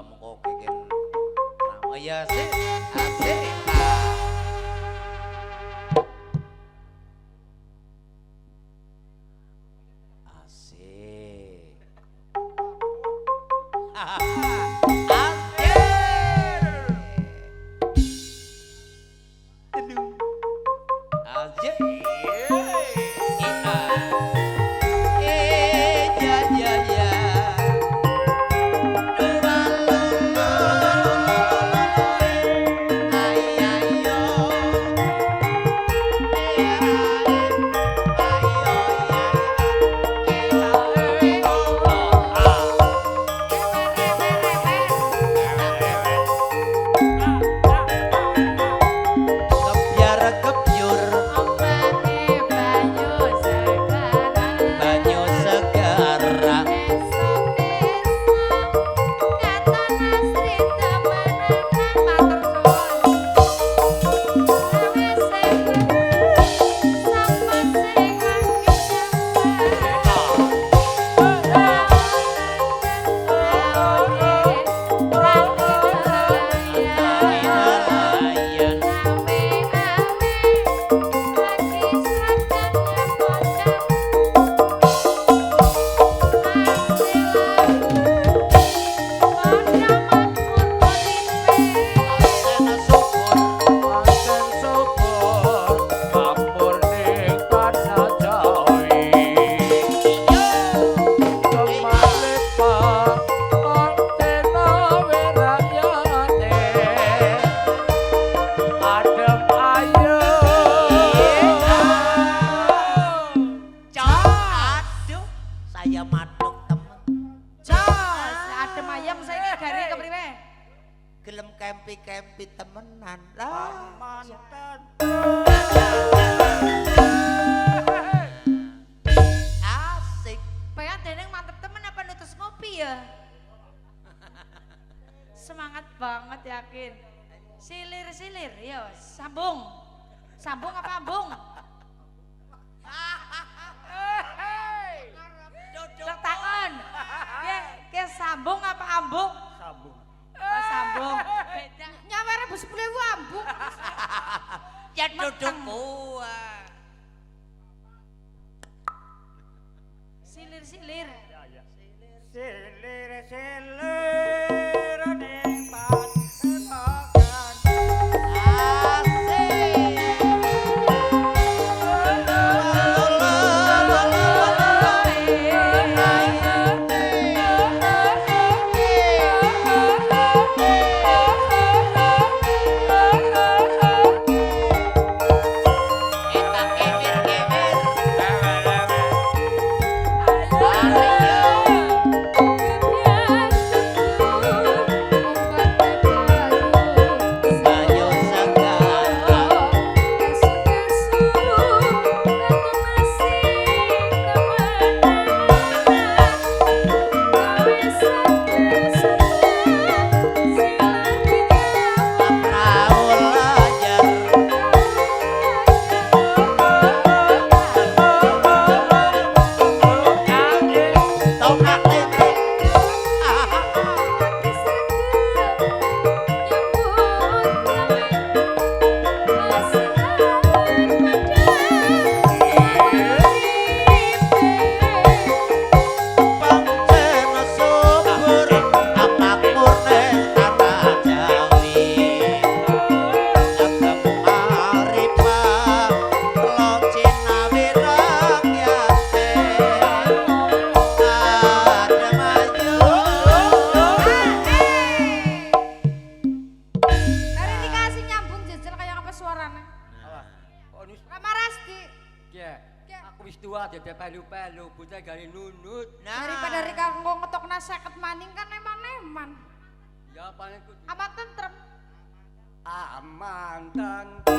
mengko keken. Oh iya sih, asik. Asik. Gelem kempi-kempi temenan lah mantan asik pengen deneng mantep temen apa nutus ngopi ya semangat banget yakin silir yo sambung apa ambung duduk tangan ke sambung apa ambung sambung. Oh, sambung. Beda. Nyawere bu 10.000 ambung. Ya duduk buah. Silir. Ya ya. Silir ning pelu-pelu bocah gari nunut. Nah. Daripada Rika ngetokna 50 maning kan eman-eman. Ya paling kudu. Aman tentrem. Aman tentrem.